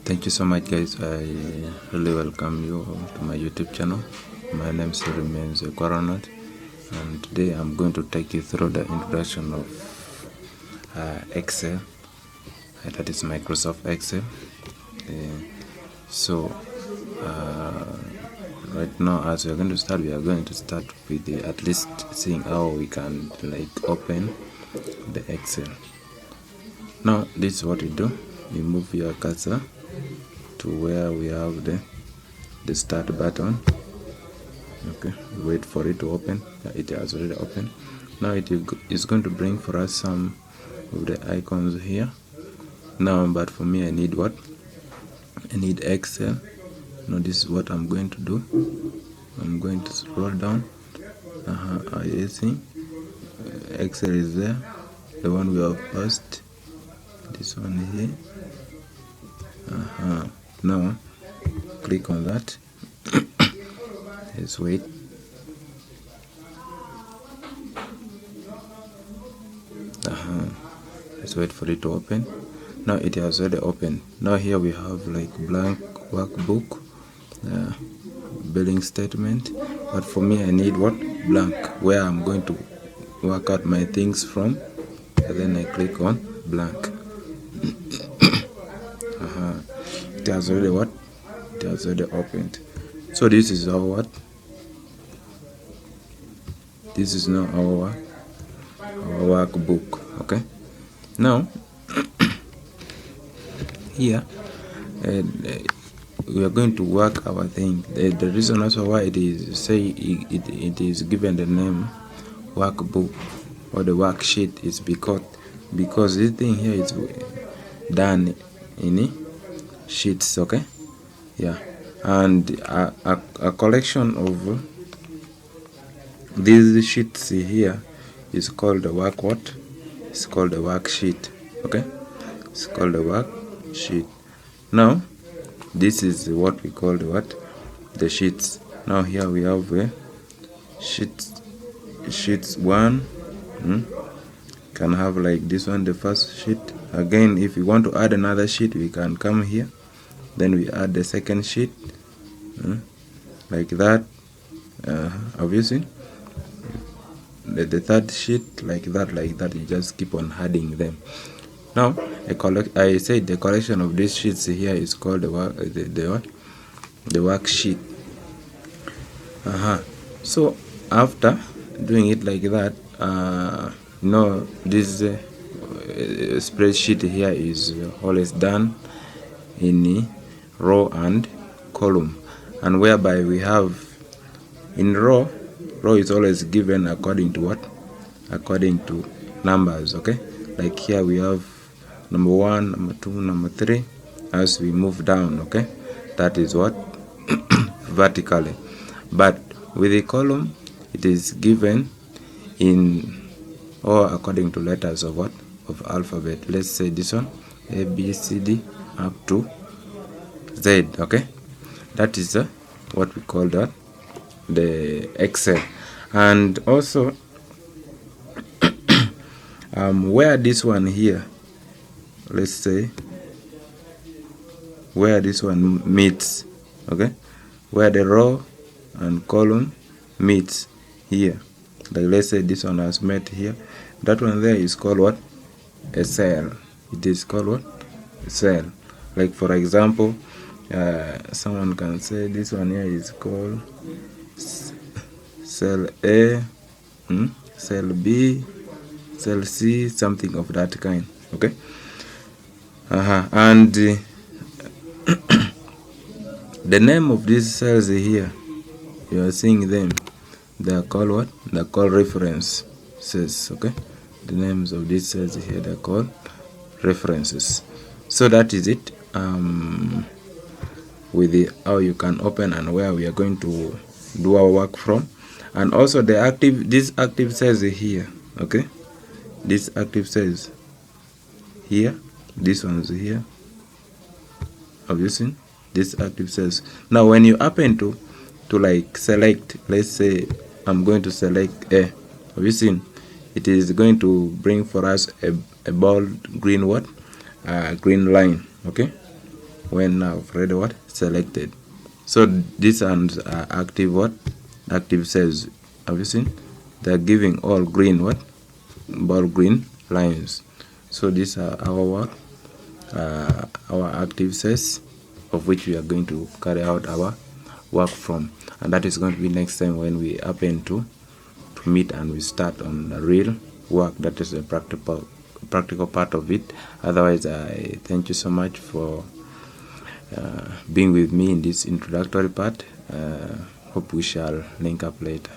Thank you so much, guys. I really welcome you to my YouTube channel. My name still remains Coronaut, and today I'm going to take you through the introduction of Excel. That is Microsoft Excel. So right now, as we are going to start, we are going to start with at least seeing how we can open the Excel. Now, this is what we do. You move your cursor to where we have the start button. Okay, wait for it to open. It has already opened. Now it is going to bring for us some of the icons here. Now, but for me, I need what? I need Excel. Now this is what I'm going to do. I'm going to scroll down. I see Excel is there, the one we have first. This one here. Now click on that. Let's wait. Let's wait for it to open. Now it has already opened. Now here we have blank workbook, billing statement, but for me I need what? Blank, where I'm going to work out my things from. And then I click on blank. It has already what? It has already opened. So this is our what? This is now our workbook. Okay. Now here we are going to work our thing. The reason also why it is given the name workbook or the worksheet is because this thing here is done in sheets. Okay, yeah, and a collection of these sheets here is called the what? It's called the worksheet. Okay, it's called the worksheet. Now this is what we call the sheets. Now here we have sheets one. Can have this one, the first sheet. Again, if we want to add another sheet, we can come here, then we add the second sheet, like that. Obviously the third sheet, like that. You just keep on adding them. Now I said the collection of these sheets here is called the worksheet. So after doing it like that, this spreadsheet here is always done in row and column, and whereby we have in row is always given according to what? According to numbers. Okay, like here we have number 1, number 2, number 3 as we move down. Okay, that is what? Vertically. But with the column, it is given in or according to letters of what? Of alphabet. Let's say this one, A, B, C, D up to Z. Okay, that is what we call that the Excel. And also where this one here, let's say where this one meets, okay, where the row and column meets here, like let's say this one has met here, that one there is called what? A cell. It is called what? A cell. Like for example, someone can say this one here is called cell A, cell B, cell C, something of that kind. Okay. And the name of these cells here, you are seeing them, they are called what? They are called references. Okay, the names of these cells here, they are called references. So that is it with how you can open and where we are going to do our work from. And also these active cells here. Okay, these active cells here, this one's here, obviously these active cells. Now when you happen to select, let's say I'm going to select A, obviously it is going to bring for us a bold green green line. Okay, when I've already what selected. So these ones are active what active cells. Have you seen? They're giving all green what all green lines. So these are our active cells, of which we are going to carry out our work from, and that is going to be next time when we happen to meet and we start on the real work, that is the practical part of it. Otherwise, I thank you so much for being with me in this introductory part. Hope we shall link up later.